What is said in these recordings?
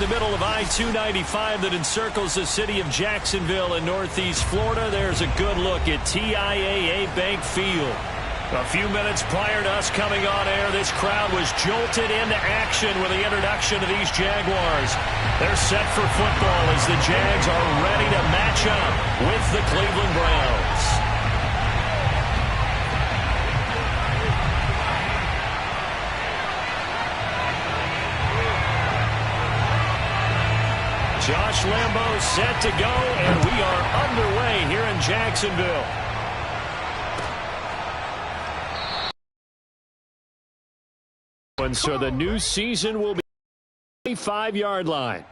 the middle of I-295 that encircles the city of Jacksonville in northeast Florida. There's a good look at TIAA Bank Field. A few minutes prior to us coming on air, this crowd was jolted into action with the introduction of these Jaguars. They're set for football as the Jags are ready to match up with the Cleveland Browns. Josh Lambo set to go, and we are underway here in Jacksonville. And so the new season will be 5-yard line.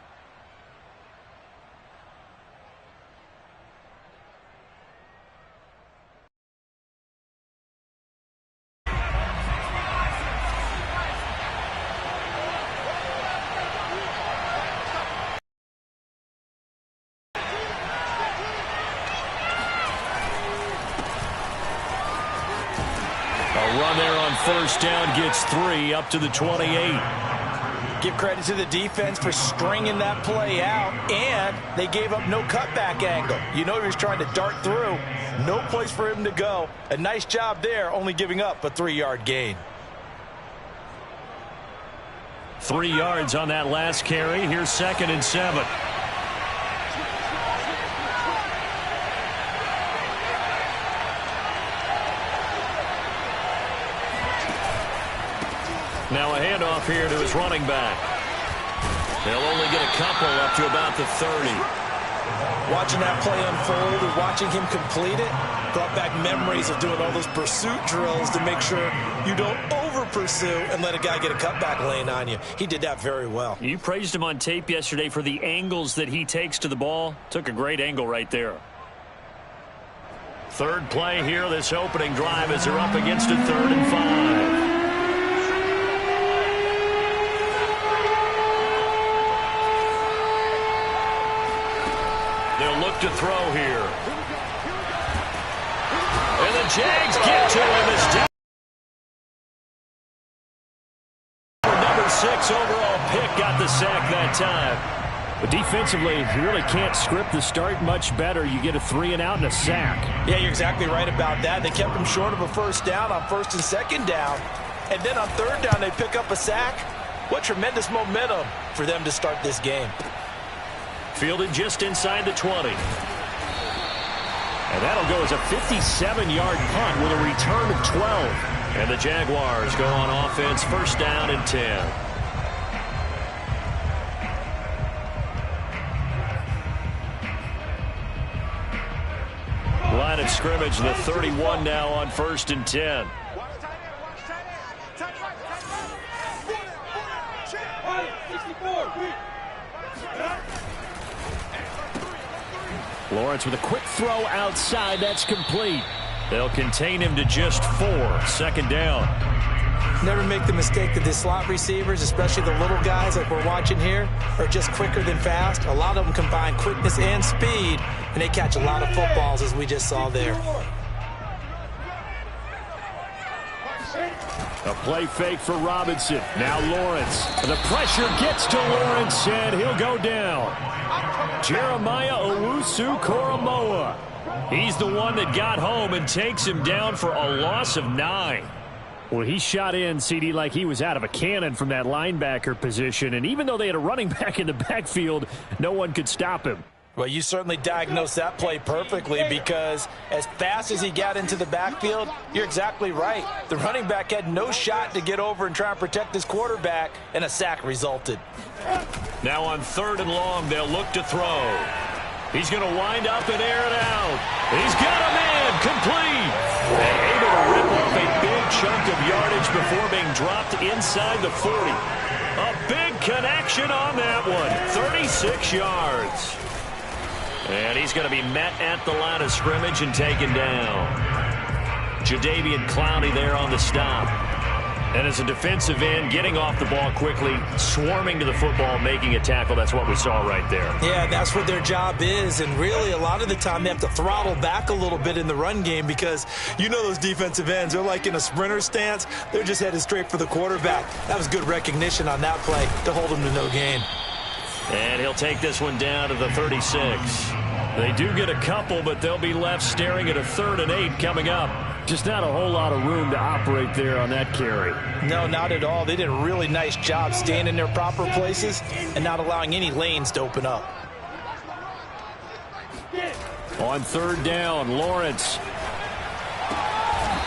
Run there on first down gets 3 up to the 28. Give credit to the defense for stringing that play out, and they gave up no cutback angle. You know he was trying to dart through. No place for him to go. A nice job there, only giving up a 3-yard gain. 3 yards on that last carry. Here's 2nd and 7. Now a handoff here to his running back. They'll only get a couple up to about the 30. Watching that play unfold and watching him complete it brought back memories of doing all those pursuit drills to make sure you don't over-pursue and let a guy get a cutback lane on you. He did that very well. You praised him on tape yesterday for the angles that he takes to the ball. Took a great angle right there. Third play here, this opening drive as they're up against a 3rd and 5. They'll look to throw here. And the Jags get to him as down. Number 6 overall pick got the sack that time. But defensively, you really can't script the start much better. You get a 3 and out and a sack. Yeah, you're exactly right about that. They kept him short of a first down on 1st and 2nd down. And then on 3rd down, they pick up a sack. What tremendous momentum for them to start this game. Fielded just inside the 20. And that'll go as a 57-yard punt with a return of 12. And the Jaguars go on offense, 1st down and 10. Line of scrimmage, the 31 now on 1st and 10. Lawrence with a quick throw outside. That's complete. They'll contain him to just 4. 2nd down. Never make the mistake that the slot receivers, especially the little guys like we're watching here, are just quicker than fast. A lot of them combine quickness and speed, and they catch a lot of footballs, as we just saw there. A play fake for Robinson. Now Lawrence. The pressure gets to Lawrence, and he'll go down. Jeremiah Owusu-Koramoah. He's the one that got home and takes him down for a loss of 9. Well, he shot in, CD, like he was out of a cannon from that linebacker position. And even though they had a running back in the backfield, no one could stop him. Well, you certainly diagnosed that play perfectly, because as fast as he got into the backfield, you're exactly right. The running back had no shot to get over and try and protect his quarterback, and a sack resulted. Now on 3rd and long, they'll look to throw. He's going to wind up and air it out. He's got a man complete. And able to rip off a big chunk of yardage before being dropped inside the 40. A big connection on that one. 36 yards. And he's going to be met at the line of scrimmage and taken down. Jadeveon Clowney there on the stop. And as a defensive end, getting off the ball quickly, swarming to the football, making a tackle. That's what we saw right there. Yeah, that's what their job is. And really, a lot of the time, they have to throttle back a little bit in the run game, because you know those defensive ends, they're like in a sprinter stance. They're just headed straight for the quarterback. That was good recognition on that play to hold him to no gain. And he'll take this one down to the 36. They do get a couple, but they'll be left staring at a 3rd and 8 coming up. Just not a whole lot of room to operate there on that carry. No, not at all. They did a really nice job staying in their proper places and not allowing any lanes to open up. On 3rd down, Lawrence.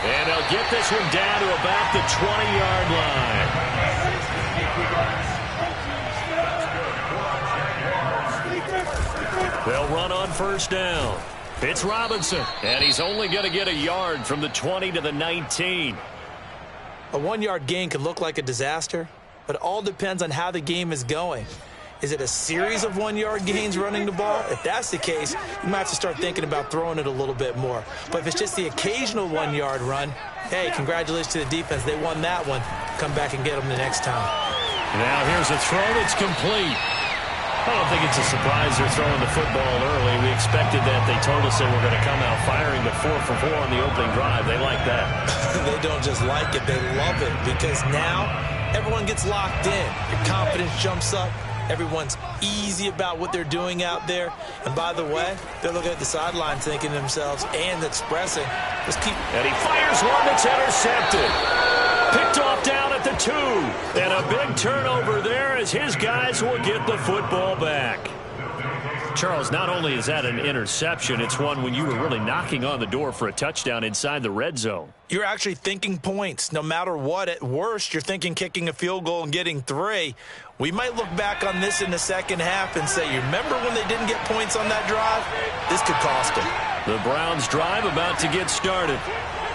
And they'll get this one down to about the 20-yard line. They'll run on 1st down. It's Robinson, and he's only going to get a yard from the 20 to the 19. A 1-yard gain could look like a disaster, but it all depends on how the game is going. Is it a series of 1-yard gains running the ball? If that's the case, you might have to start thinking about throwing it a little bit more. But if it's just the occasional 1-yard run, hey, congratulations to the defense. They won that one. Come back and get them the next time. Now here's a throw that's complete. I don't think it's a surprise they're throwing the football early. We expected that. They told us they were going to come out firing the 4 for 4 on the opening drive. They like that. They don't just like it. They love it because now everyone gets locked in. Your confidence jumps up. Everyone's easy about what they're doing out there. And by the way, they're looking at the sideline thinking to themselves and expressing, let's keep. And he fires one that's intercepted. Picked off down at the 2. And a big turnover there as his guys will get the football back. Charles, not only is that an interception, it's one when you were really knocking on the door for a touchdown inside the red zone. You're actually thinking points. No matter what, at worst, you're thinking kicking a field goal and getting 3. We might look back on this in the second half and say, you remember when they didn't get points on that drive? This could cost them. The Browns drive about to get started.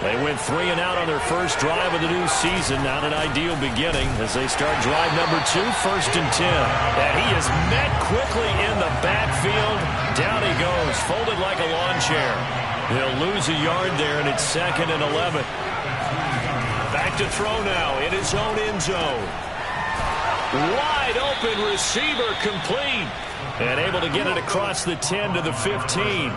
They went 3 and out on their first drive of the new season. Not an ideal beginning as they start drive number 2, 1st and 10. And he is met quickly in the backfield. Down he goes, folded like a lawn chair. He'll lose a yard there, and it's 2nd and 11. Back to throw now in his own end zone. Wide open receiver complete. And able to get it across the 10 to the 15.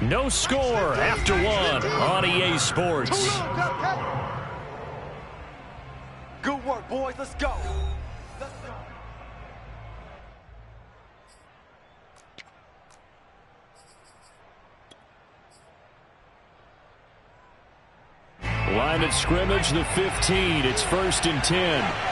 No score after 1 on EA Sports. Good work, boys. Let's go. Line of scrimmage, the 15. It's 1st and 10.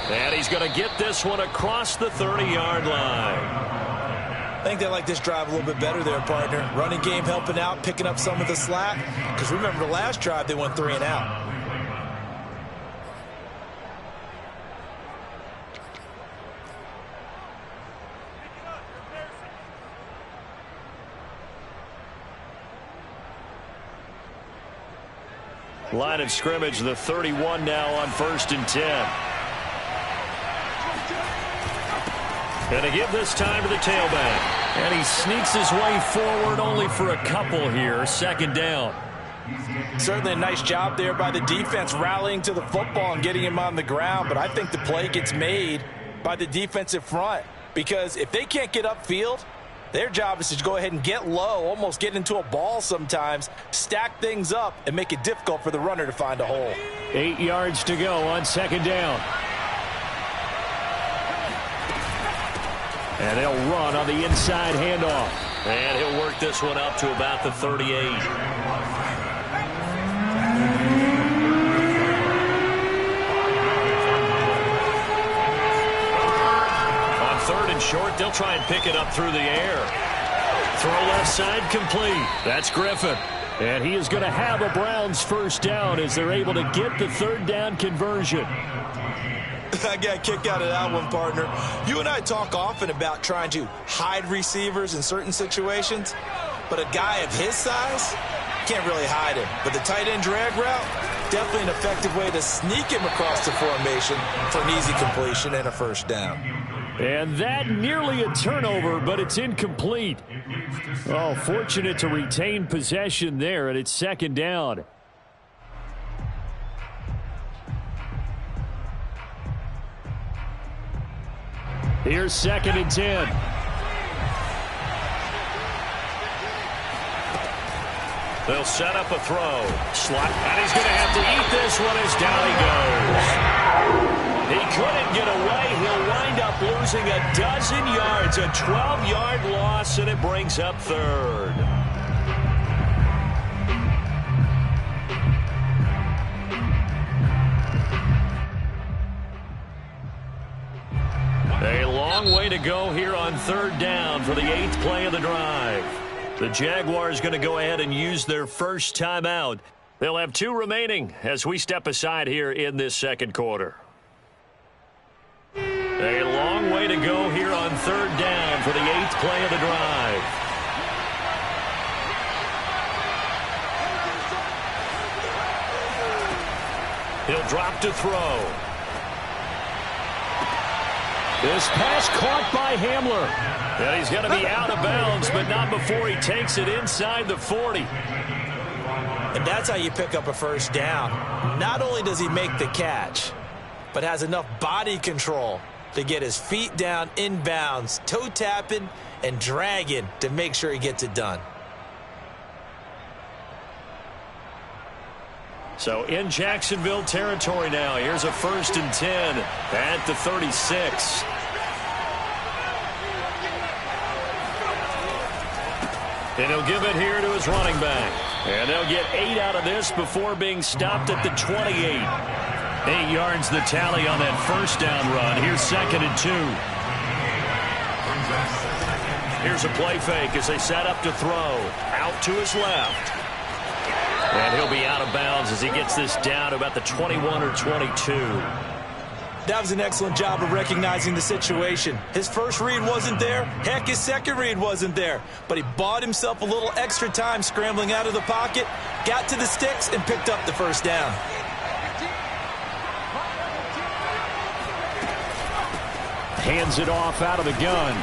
And he's going to get this one across the 30-yard line. I think they like this drive a little bit better there, partner. Running game helping out, picking up some of the slack. Because remember the last drive, they went 3 and out. Line of scrimmage, the 31 now on 1st and 10. Going to give this time to the tailback. And he sneaks his way forward only for a couple here. 2nd down. Certainly a nice job there by the defense rallying to the football and getting him on the ground. But I think the play gets made by the defensive front. Because if they can't get upfield, their job is to go ahead and get low, almost get into a ball sometimes, stack things up, and make it difficult for the runner to find a hole. 8 yards to go on 2nd down. And they'll run on the inside handoff. And he'll work this one up to about the 38. On 3rd and short, they'll try and pick it up through the air. Throw left side complete. That's Griffin. And he is going to have a Browns 1st down as they're able to get the 3rd down conversion. I got a kick out of that one, partner. You and I talk often about trying to hide receivers in certain situations, but a guy of his size can't really hide him. But the tight end drag route, definitely an effective way to sneak him across the formation for an easy completion and a 1st down. And that nearly a turnover, but it's incomplete. Oh, fortunate to retain possession there, and it's second down. Here's 2nd and 10. They'll set up a throw. Slot, and he's going to have to eat this one as down he goes. He couldn't get away. He'll wind up losing a dozen yards, a 12-yard loss, and it brings up 3rd. A long way to go here on 3rd down for the 8th play of the drive. The Jaguars going to go ahead and use their first timeout. They'll have 2 remaining as we step aside here in this 2nd quarter. A long way to go here on 3rd down for the 8th play of the drive. He'll drop to throw. This pass caught by Hamler. And he's going to be out of bounds, but not before he takes it inside the 40. And that's how you pick up a first down. Not only does he make the catch, but has enough body control to get his feet down inbounds, toe tapping and dragging to make sure he gets it done. So in Jacksonville territory now. Here's a 1st and 10 at the 36. And he'll give it here to his running back. And they'll get 8 out of this before being stopped at the 28. 8 yards the tally on that first down run. Here's 2nd and 2. Here's a play fake as they set up to throw. Out to his left. And he'll be out of bounds as he gets this down to about the 21 or 22. That was an excellent job of recognizing the situation. His first read wasn't there. Heck, his second read wasn't there. But he bought himself a little extra time scrambling out of the pocket, got to the sticks, and picked up the first down. Hands it off out of the gun.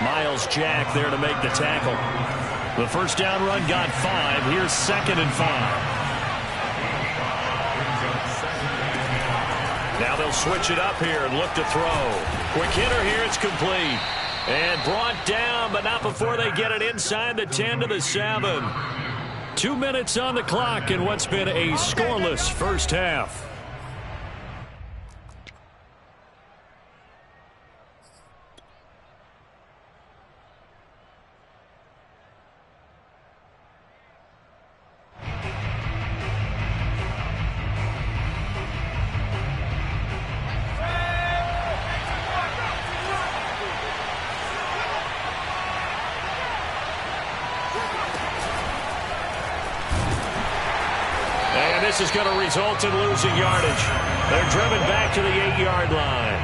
Myles Jack there to make the tackle. The first down run got 5. Here's 2nd and 5. Now they'll switch it up here and look to throw. Quick hitter here. It's complete. And brought down, but not before they get it inside the 10 to the 7. 2 minutes on the clock in what's been a scoreless first half. This is going to result in losing yardage. They're driven back to the 8-yard line.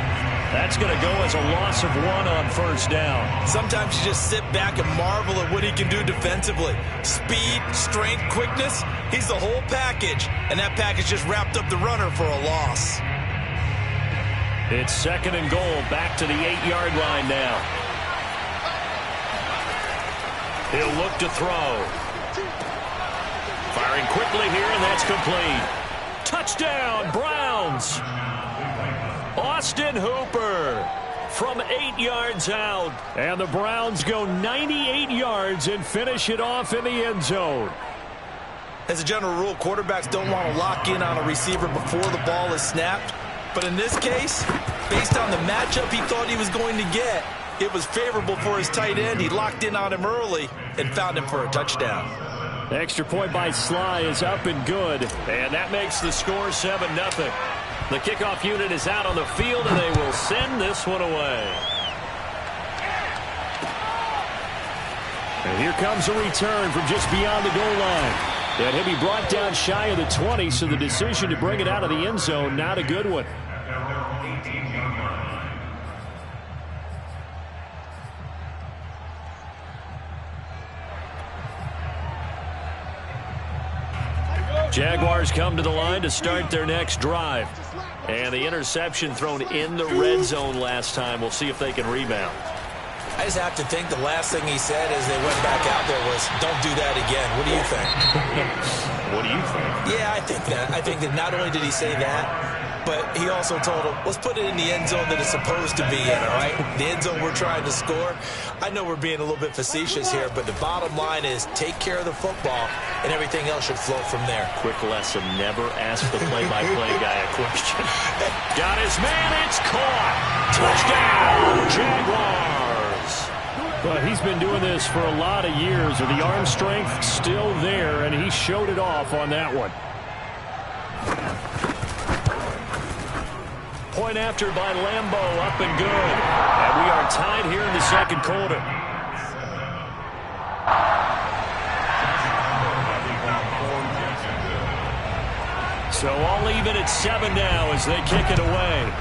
That's going to go as a loss of 1 on first down. Sometimes you just sit back and marvel at what he can do defensively. Speed, strength, quickness. He's the whole package. And that package just wrapped up the runner for a loss. It's 2nd and goal, back to the 8-yard line now. He'll look to throw. Firing quickly here, and that's complete. Touchdown, Browns. Austin Hooper from 8 yards out. And the Browns go 98 yards and finish it off in the end zone. As a general rule, quarterbacks don't want to lock in on a receiver before the ball is snapped. But in this case, based on the matchup he thought he was going to get, it was favorable for his tight end. He locked in on him early and found him for a touchdown. Extra point by Sly is up and good. And that makes the score 7-0. The kickoff unit is out on the field, and they will send this one away. And here comes a return from just beyond the goal line. And he'll be brought down shy of the 20, so the decision to bring it out of the end zone, not a good one. Jaguars come to the line to start their next drive. And the interception thrown in the red zone last time. We'll see if they can rebound. I just have to think the last thing he said as they went back out there was, don't do that again. What do you think? What do you think? Yeah, I think that. I think that not only did he say that, but he also told him, let's put it in the end zone that it's supposed to be in, all right? The end zone we're trying to score. I know we're being a little bit facetious here, but the bottom line is take care of the football, and everything else should flow from there. Quick lesson, never ask the play-by-play guy a question. Got his man, it's caught. Touchdown, Jaguars. But he's been doing this for a lot of years, and the arm strength still there, and he showed it off on that one. Point after by Lambeau, up and good. And we are tied here in the second quarter. So all even at 7 now as they kick it away.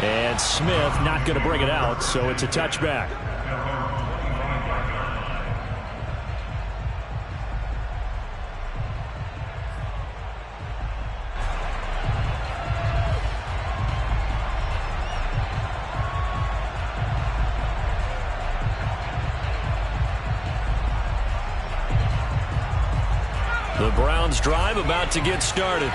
And Smith not going to bring it out, so it's a touchback. The Browns drive about to get started.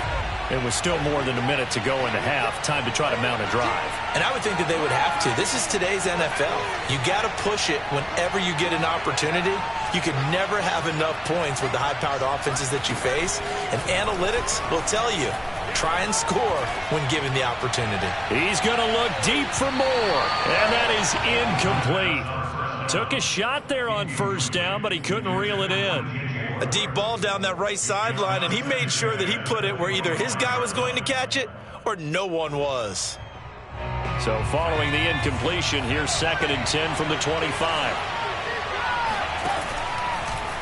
It was still more than a minute to go in the half. Time to try to mount a drive. And I would think that they would have to. This is today's NFL. You got to push it whenever you get an opportunity. You can never have enough points with the high-powered offenses that you face. And analytics will tell you, try and score when given the opportunity. He's going to look deep for more. And that is incomplete. Took a shot there on first down, but he couldn't reel it in. A deep ball down that right sideline, and he made sure that he put it where either his guy was going to catch it or no one was. So following the incompletion, here's 2nd and 10 from the 25.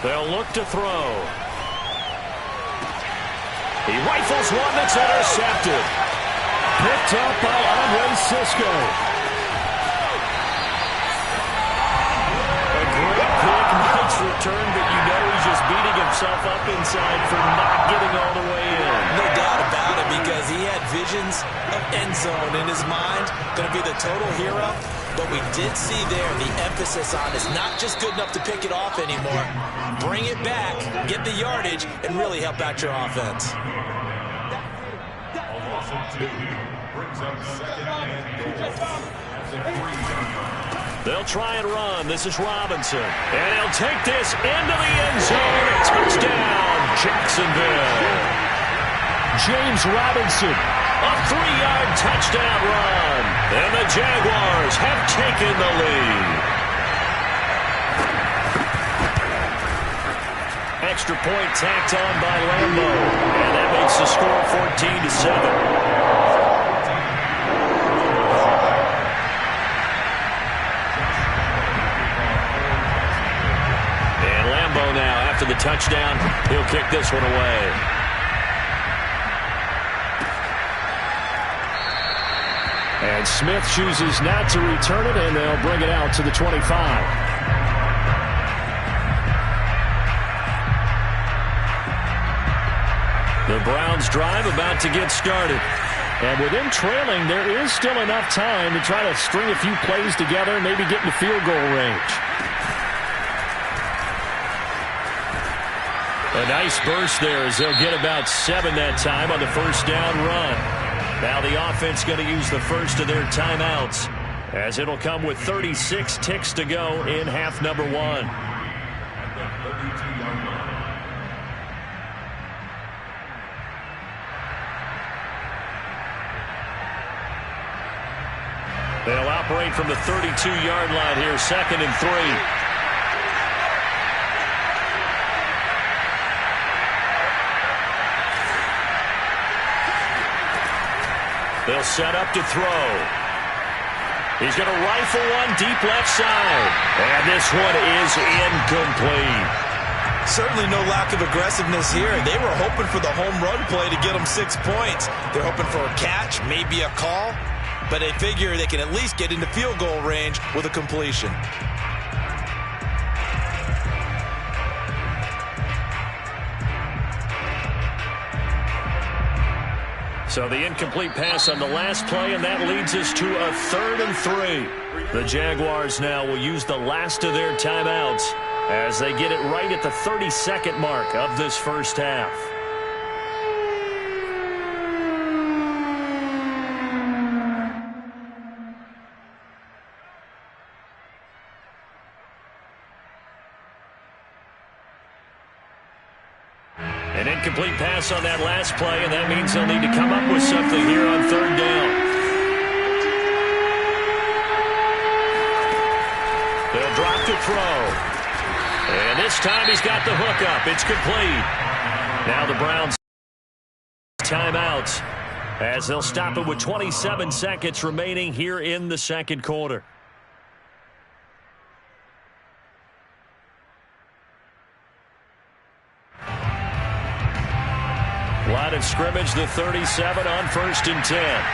They'll look to throw. He rifles one that's intercepted. Picked up by Andre Cisco. A great pick, nice return, but you know he's just beating himself up inside for not getting all the way in. No doubt about it, because he had visions of end zone in his mind. Going to be the total hero. But we did see there the emphasis on is not just good enough to pick it off anymore. Bring it back, get the yardage, and really help out your offense. They'll try and run. This is Robinson. And he'll take this into the end zone. Touchdown, Jacksonville. James Robinson. A 3-yard touchdown run. And the Jaguars have taken the lead. Extra point tacked on by Lambeau. And that makes the score 14-7. Now, after the touchdown, he'll kick this one away. And Smith chooses not to return it, and they'll bring it out to the 25. The Browns drive about to get started. And with them trailing, there is still enough time to try to string a few plays together and maybe get in the field goal range. A nice burst there as they'll get about 7 that time on the first down run. Now the offense going to use the first of their timeouts as it'll come with 36 ticks to go in half number 1. They'll operate from the 32-yard line here, 2nd and 3. They'll set up to throw. He's going to rifle one deep left side. And this one is incomplete. Certainly no lack of aggressiveness here. They were hoping for the home run play to get them 6 points. They're hoping for a catch, maybe a call. But they figure they can at least get into field goal range with a completion. So the incomplete pass on the last play, and that leads us to a 3rd and 3. The Jaguars now will use the last of their timeouts as they get it right at the 32nd mark of this first half. An incomplete pass on that last play, and that means they'll need to come up with something here on 3rd down. They'll drop to throw. And this time he's got the hook up. It's complete. Now the Browns timeouts as they'll stop it with 27 seconds remaining here in the second quarter. Line of scrimmage, the 37 on 1st and 10.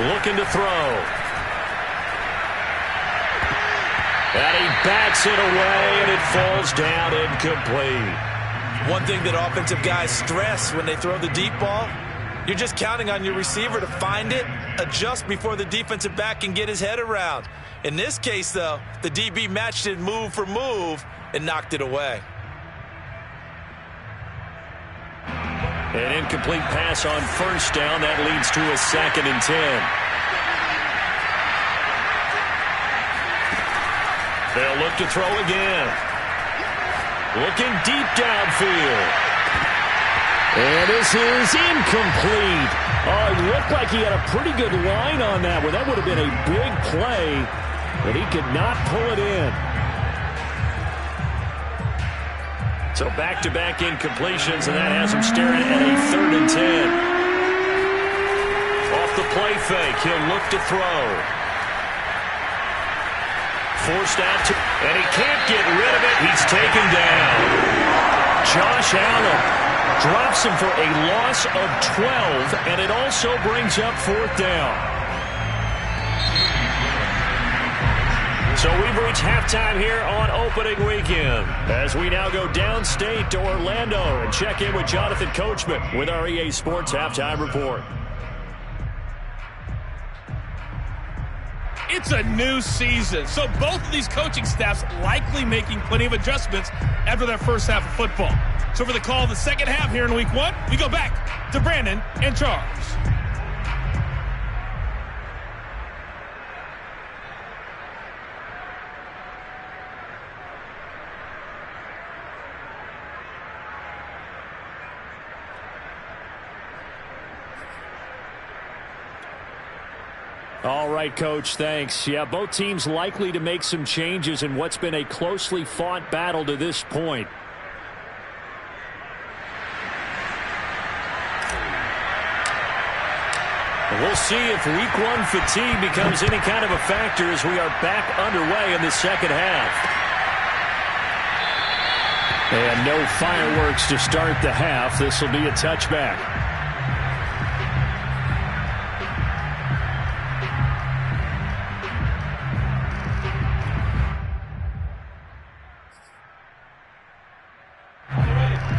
Looking to throw. And he bats it away, and it falls down incomplete. One thing that offensive guys stress when they throw the deep ball, you're just counting on your receiver to find it, adjust before the defensive back can get his head around. In this case, though, the DB matched it move for move and knocked it away. An incomplete pass on 1st down. That leads to a 2nd and 10. They'll look to throw again. Looking deep downfield. And this is incomplete. Oh, it looked like he had a pretty good line on that one. That would have been a big play, but he could not pull it in. So back-to-back incompletions, and that has him staring at a 3rd and 10. Off the play fake, he'll look to throw. Forced out to, and he can't get rid of it. He's taken down. Josh Allen drops him for a loss of 12, and it also brings up 4th down. So we've reached halftime here on opening weekend as we now go downstate to Orlando and check in with Jonathan Coachman with our EA Sports Halftime Report. It's a new season, so both of these coaching staffs likely making plenty of adjustments after their first half of football. So for the call of the second half here in Week 1, we go back to Brandon and Charles. All right, Coach, thanks. Yeah, both teams likely to make some changes in what's been a closely fought battle to this point. We'll see if Week 1 fatigue becomes any kind of a factor as we are back underway in the second half. And no fireworks to start the half. This will be a touchback.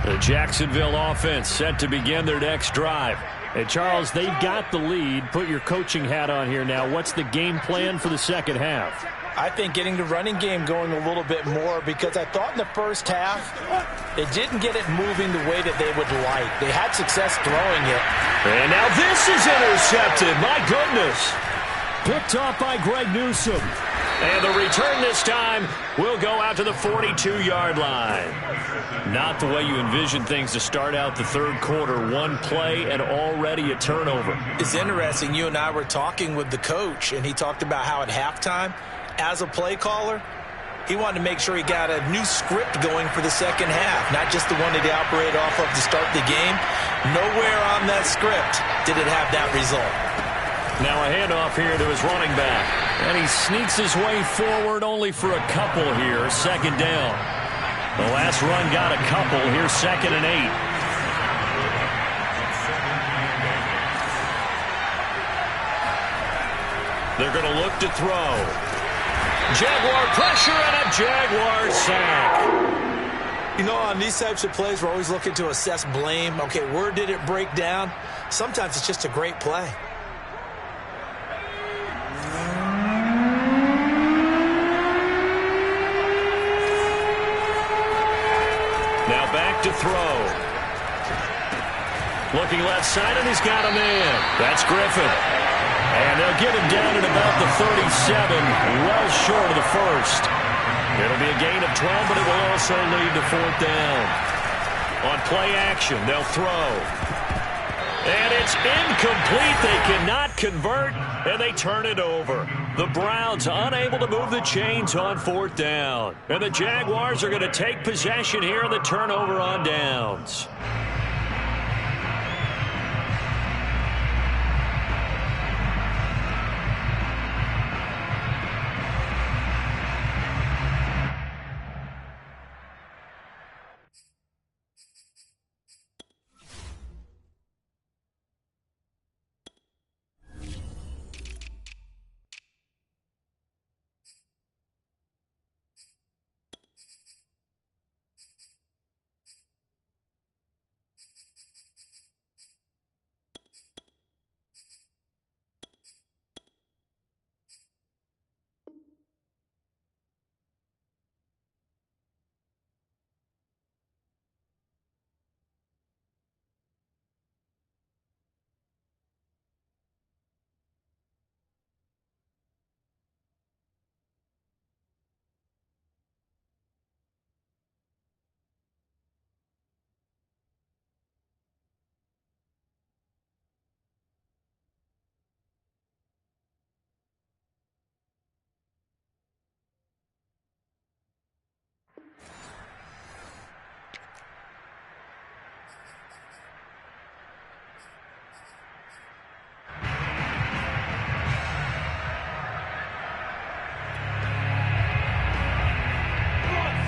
The Jacksonville offense set to begin their next drive. And Charles, they've got the lead. Put your coaching hat on here now. What's the game plan for the second half? I think getting the running game going a little bit more, because I thought in the first half they didn't get it moving the way that they would like. They had success throwing it. And now this is intercepted. My goodness. Picked off by Greg Newsome. And the return this time will go out to the 42-yard line. Not the way you envision things to start out the third quarter. One play and already a turnover. It's interesting. You and I were talking with the coach, and he talked about how at halftime, as a play caller, he wanted to make sure he got a new script going for the second half, not just the one that he operated off of to start the game. Nowhere on that script did it have that result. Now a handoff here to his running back. And he sneaks his way forward only for a couple here. Second down. The last run got a couple. Here's 2nd and 8. They're going to look to throw. Jaguar pressure and a Jaguar sack. You know, on these types of plays, we're always looking to assess blame. Okay, where did it break down? Sometimes it's just a great play. Now back to throw. Looking left side, and he's got a man. That's Griffin. And they'll get him down at about the 37, well short of the first. It'll be a gain of 12, but it will also lead to fourth down. On play action, they'll throw. And it's incomplete. They cannot convert, and they turn it over. The Browns unable to move the chains on fourth down. And the Jaguars are going to take possession here in the turnover on downs.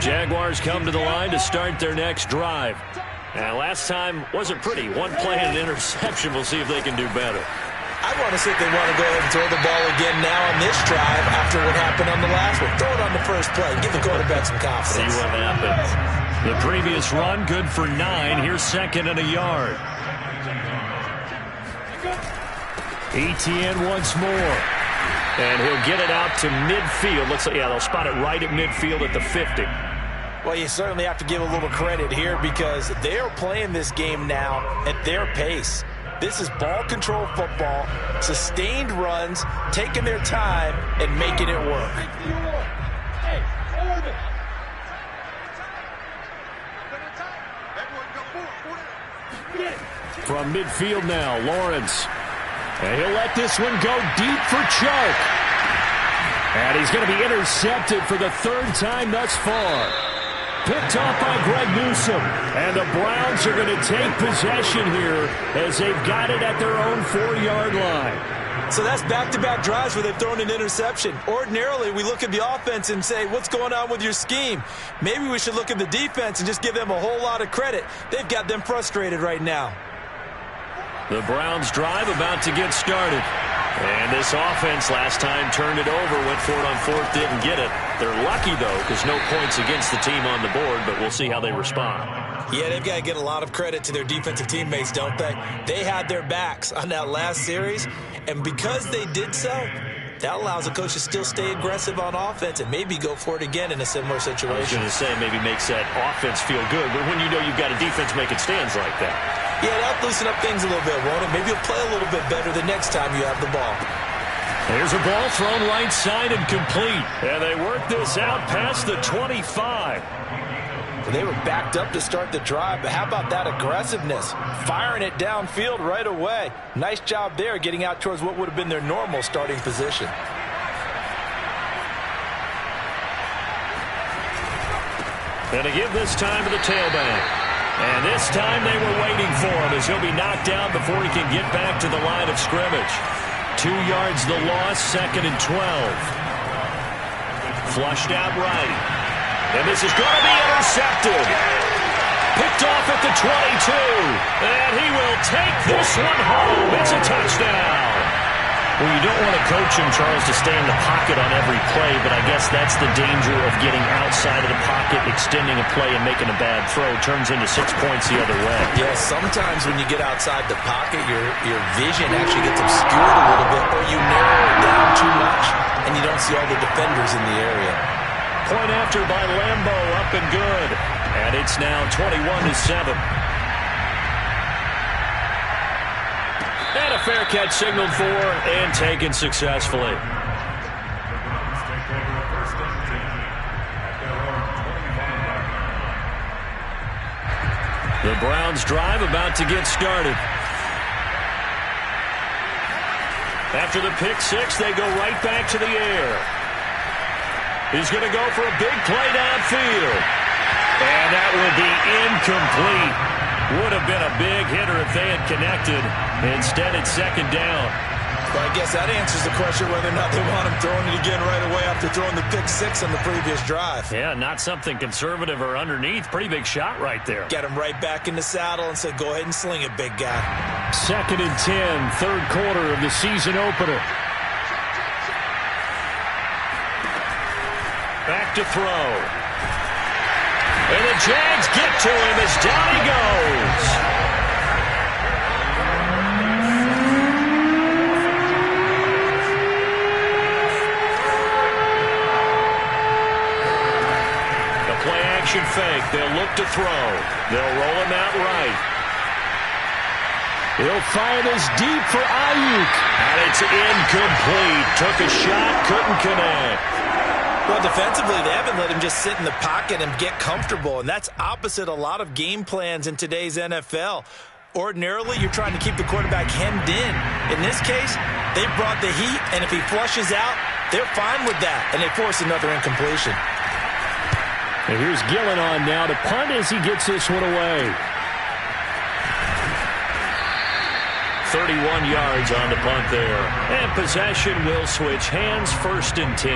Jaguars come to the line to start their next drive. And last time wasn't pretty. One play and an interception. We'll see if they can do better. I want to see if they want to go ahead and throw the ball again now on this drive after what happened on the last one. Throw it on the first play. Give the quarterback some confidence. See what happens. The previous run, good for 9. Here's second and a yard. Etienne once more. And he'll get it out to midfield. Looks like, yeah, they'll spot it right at midfield at the 50. Well, you certainly have to give a little credit here because they are playing this game now at their pace. This is ball control football, sustained runs, taking their time and making it work. From midfield now, Lawrence. And he'll let this one go deep for Chark. And he's going to be intercepted for the third time thus far. Picked off by Greg Newsome. And the Browns are going to take possession here as they've got it at their own 4-yard line. So that's back-to-back drives where they've thrown an interception. Ordinarily, we look at the offense and say, what's going on with your scheme? Maybe we should look at the defense and just give them a whole lot of credit. They've got them frustrated right now. The Browns drive about to get started. And this offense last time turned it over, went for it on fourth, didn't get it. They're lucky, though, because no points against the team on the board, but we'll see how they respond. Yeah, they've got to get a lot of credit to their defensive teammates, don't they? They had their backs on that last series, and because they did so, that allows the coach to still stay aggressive on offense and maybe go for it again in a similar situation. I was going to say maybe makes that offense feel good, but when you know you've got a defense making stands like that. Yeah, that'll loosen up things a little bit, won't it? Maybe you'll play a little bit better the next time you have the ball. There's a ball thrown right side and complete. And they work this out past the 25. They were backed up to start the drive, but how about that aggressiveness? Firing it downfield right away. Nice job there getting out towards what would have been their normal starting position. And to give this time to the tailback. And this time they were waiting for him as he'll be knocked down before he can get back to the line of scrimmage. 2 yards the loss, second and 12. Flushed out right. And this is going to be intercepted. Picked off at the 22. And he will take this one home. It's a touchdown. Well, you don't want to coach him, Charles, to stay in the pocket on every play, but I guess that's the danger of getting outside of the pocket, extending a play, and making a bad throw. Turns into 6 points the other way. Yeah, sometimes when you get outside the pocket, your vision actually gets obscured a little bit, or you narrow it down too much, and you don't see all the defenders in the area. Point after by Lambo, up and good. And it's now 21-7. And a fair catch signaled for and taken successfully. The Browns drive about to get started. After the pick six, they go right back to the air. He's going to go for a big play downfield. And that will be incomplete. Would have been a big hitter if they had connected. Instead, it's second down. Well, I guess that answers the question whether or not they want him throwing it again right away after throwing the pick six on the previous drive. Yeah, not something conservative or underneath. Pretty big shot right there. Get him right back in the saddle and say, go ahead and sling it, big guy. Second and 10, third quarter of the season opener. Back to throw. And the Jags get to him as down he goes. The play-action fake. They'll look to throw. They'll roll him out right. He'll fire this deep for Ayuk. And it's incomplete. Took a shot, couldn't connect. Well, defensively, they haven't let him just sit in the pocket and get comfortable, and that's opposite a lot of game plans in today's NFL. Ordinarily, you're trying to keep the quarterback hemmed in. In this case, they brought the heat, and if he flushes out, they're fine with that, and they force another incompletion. And here's Gillen on now to punt as he gets this one away. 31 yards on the punt there. And possession will switch hands, first and 10.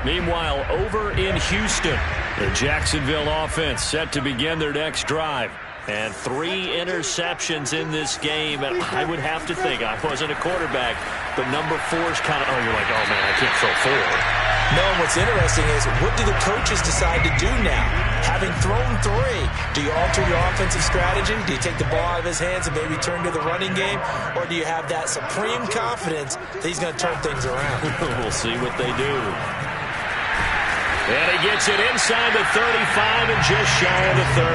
Meanwhile, over in Houston, the Jacksonville offense set to begin their next drive. And 3 interceptions in this game. And I would have to think, I wasn't a quarterback, but number 4's kind of, you're like, oh, man, I can't throw 4. No, and what's interesting is, what do the coaches decide to do now? Having thrown 3, do you alter your offensive strategy? Do you take the ball out of his hands and maybe turn to the running game? Or do you have that supreme confidence that he's going to turn things around? We'll see what they do. And he gets it inside the 35 and just shy of the 30.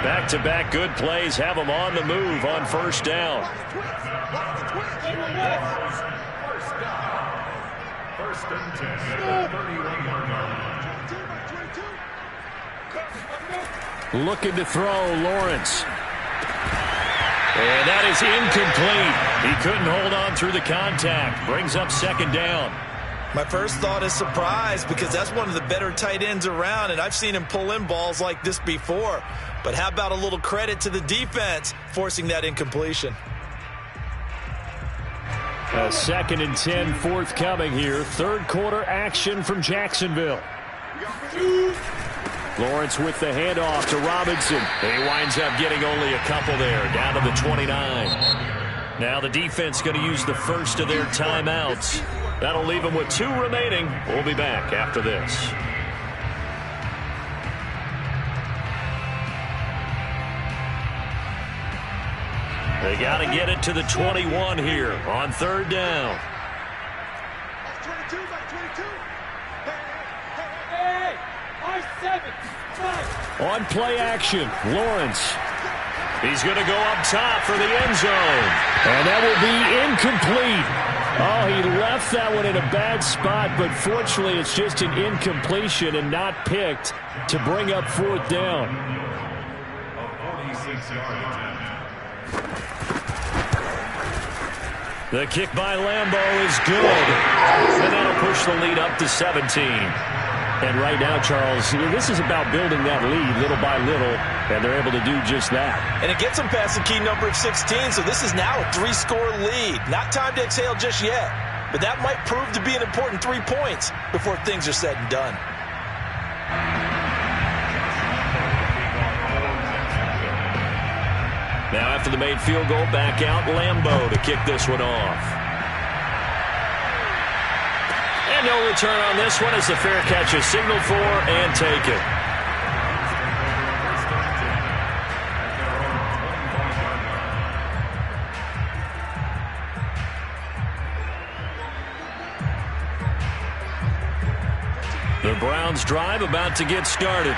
Back-to-back good plays have him on the move on first down. First and 10, 31 yard line. Looking to throw, Lawrence. And that is incomplete. He couldn't hold on through the contact. Brings up second down. My first thought is surprise, because that's one of the better tight ends around, and I've seen him pull in balls like this before. But how about a little credit to the defense forcing that incompletion? A second and 10 forthcoming here. Third quarter action from Jacksonville. Lawrence with the handoff to Robinson. He winds up getting only a couple there, down to the 29. Now the defense going to use the first of their timeouts. That'll leave them with 2 remaining. We'll be back after this. They got to get it to the 21 here on third down. On play action, Lawrence. He's going to go up top for the end zone. And that will be incomplete. Oh, he left that one in a bad spot, but fortunately it's just an incompletion and not picked to bring up fourth down. A 46-yard attempt. The kick by Lambo is good. And that'll push the lead up to 17. And right now, Charles, this is about building that lead little by little, and they're able to do just that. And it gets them past the key number of 16, so this is now a 3-score lead. Not time to exhale just yet, but that might prove to be an important 3 points before things are said and done. Now after the made field goal, back out Lambeau to kick this one off. And no return on this one as the fair catch is signaled for and taken. The Browns drive about to get started.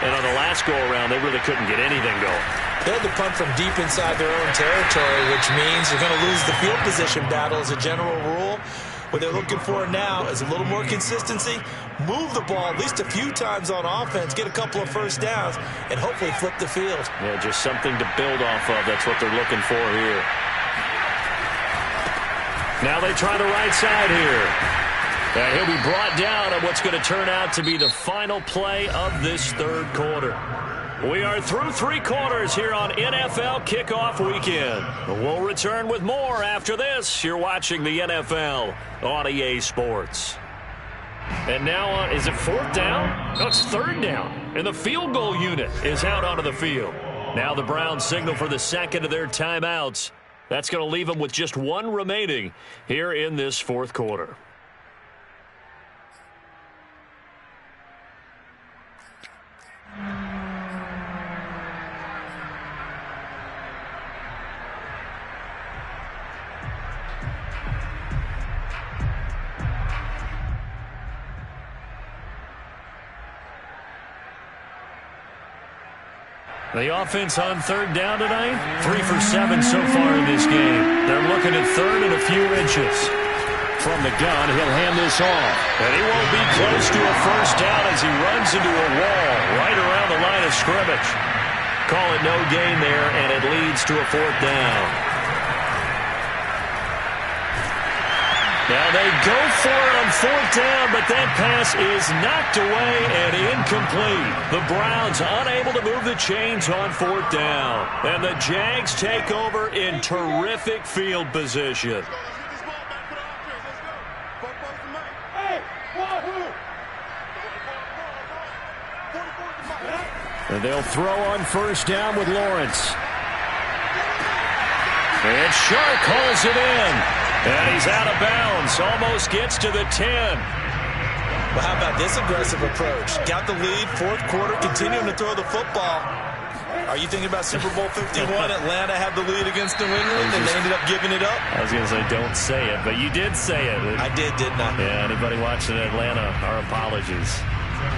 And on the last go-around, they really couldn't get anything going. They had to punt from deep inside their own territory, which means they're going to lose the field position battle as a general rule. What they're looking for now is a little more consistency, move the ball at least a few times on offense, get a couple of first downs, and hopefully flip the field. Yeah, just something to build off of. That's what they're looking for here. Now they try the right side here. And he'll be brought down on what's going to turn out to be the final play of this third quarter. We are through 3 quarters here on NFL Kickoff Weekend. We'll return with more after this. You're watching the NFL on EA Sports. And now, is it 4th down? No, it's 3rd down. And the field goal unit is out onto the field. Now the Browns signal for the second of their timeouts. That's going to leave them with just 1 remaining here in this 4th quarter. The offense on 3rd down tonight, 3 for 7 so far in this game. They're looking at 3rd and a few inches. From the gun, he'll hand this off. And he won't be close to a first down as he runs into a wall right around the line of scrimmage. Call it no gain there, and it leads to a 4th down. Now they go for it on 4th down, but that pass is knocked away and incomplete. The Browns unable to move the chains on 4th down. And the Jags take over in terrific field position. And they'll throw on 1st down with Lawrence. And Shark calls it in. And he's out of bounds. Almost gets to the 10. Well, how about this aggressive approach? Got the lead, 4th quarter, continuing to throw the football. Are you thinking about Super Bowl 51? Atlanta had the lead against New England, and they ended up giving it up? I was going to say, don't say it, but you did say it. I didn't I? Yeah, anybody watching Atlanta, our apologies.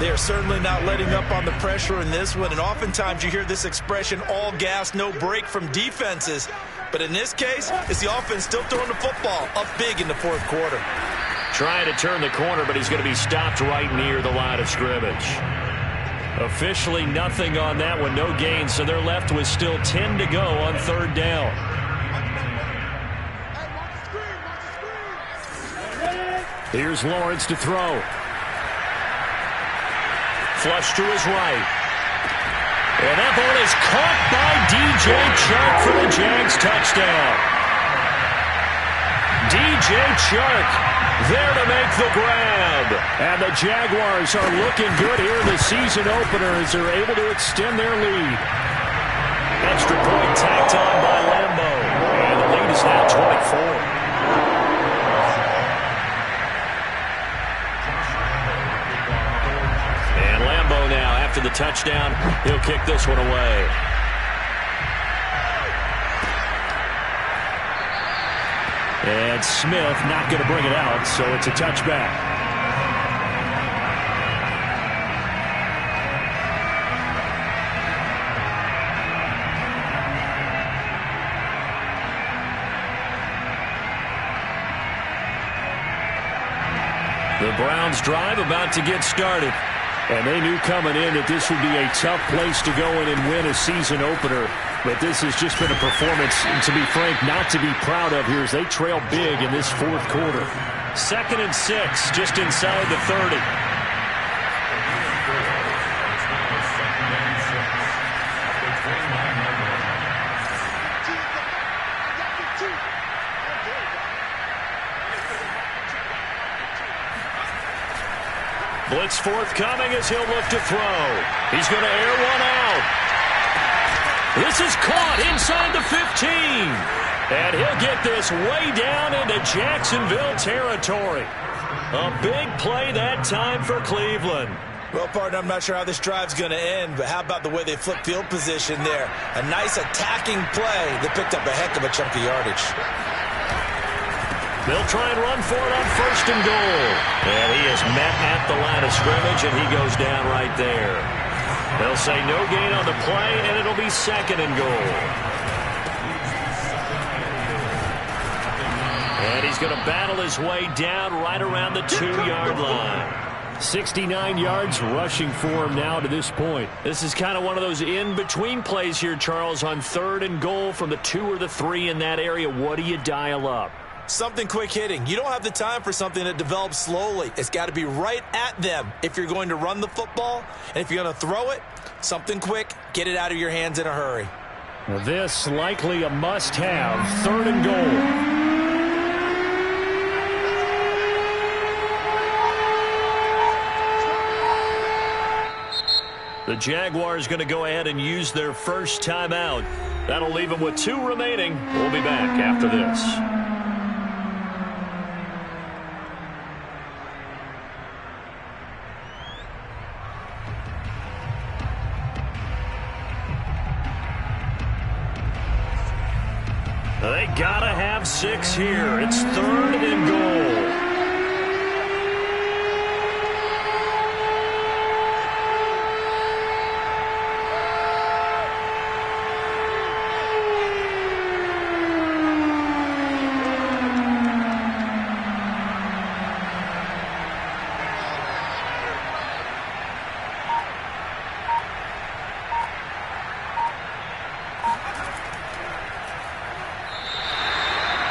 They are certainly not letting up on the pressure in this one, and oftentimes you hear this expression, all gas, no break from defenses. But in this case, it's the offense still throwing the football up big in the 4th quarter. Trying to turn the corner, but he's going to be stopped right near the line of scrimmage. Officially nothing on that one, no gain, so they're left with still 10 to go on 3rd down. Here's Lawrence to throw. Flush to his right. And that ball is caught by DJ Chark for the Jags touchdown. DJ Chark there to make the grab. And the Jaguars are looking good here in the season opener as they're able to extend their lead. Extra point tacked on by Lambeau. And the lead is now 24. Now, after the touchdown, he'll kick this one away. And Smith not going to bring it out, so it's a touchback. The Browns drive about to get started. And they knew coming in that this would be a tough place to go in and win a season opener. But this has just been a performance, to be frank, not to be proud of here as they trail big in this 4th quarter. 2nd and 6, just inside the 30. Blitz forthcoming as he'll look to throw. He's going to air one out. This is caught inside the 15. And he'll get this way down into Jacksonville territory. A big play that time for Cleveland. Well, partner, I'm not sure how this drive's going to end, but how about the way they flip field position there? A nice attacking play that picked up a heck of a chunk of yardage. They'll try and run for it on 1st and goal. And he is met at the line of scrimmage, and he goes down right there. They'll say no gain on the play, and it'll be 2nd and goal. And he's going to battle his way down right around the 2-yard line. 69 yards rushing for him now to this point. This is kind of one of those in-between plays here, Charles, on 3rd and goal from the 2 or the 3 in that area. What do you dial up? Something quick hitting. You don't have the time for something that develops slowly. It's got to be right at them if you're going to run the football. And if you're going to throw it, something quick, get it out of your hands in a hurry. Well, this likely a must-have. 3rd and goal. The Jaguars going to go ahead and use their first timeout. That'll leave them with 2 remaining. We'll be back after this. They gotta have 6 here. It's 3rd and goal.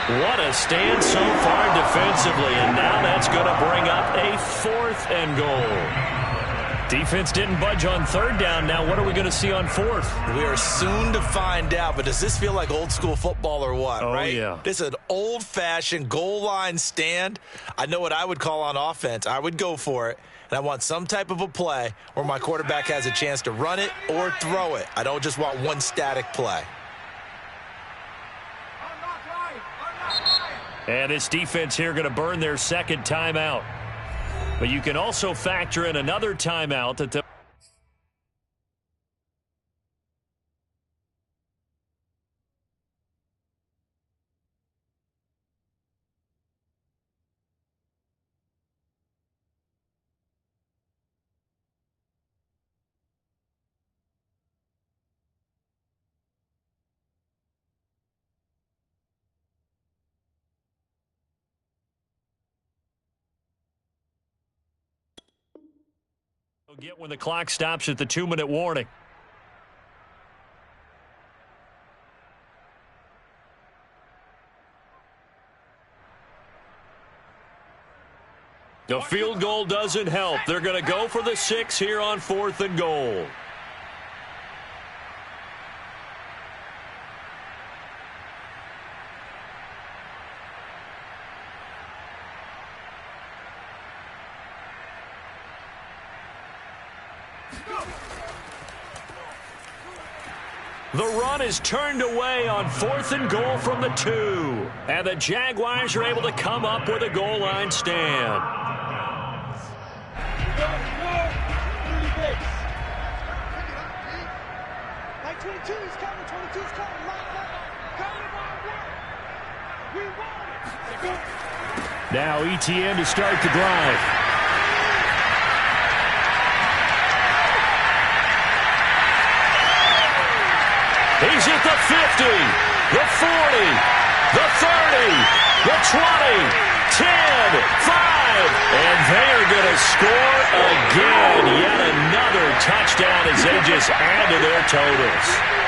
What a stand so far defensively, and now that's going to bring up a 4th and goal. Defense didn't budge on 3rd down. Now what are we going to see on 4th? We are soon to find out, but does this feel like old school football or what, right? Yeah. This is an old-fashioned goal line stand. I know what I would call on offense. I would go for it, and I want some type of a play where my quarterback has a chance to run it or throw it. I don't just want one static play. And this defense here going to burn their 2nd timeout. But you can also factor in another timeout that get when the clock stops at the 2-minute warning. The field goal doesn't help. They're going to go for the 6 here on 4th and goal. The run is turned away on 4th and goal from the 2. And the Jaguars are able to come up with a goal line stand. Now ETN to start the drive. He's at the 50, the 40, the 30, the 20, 10, 5, and they are going to score again. Yet another touchdown as they just add to their totals.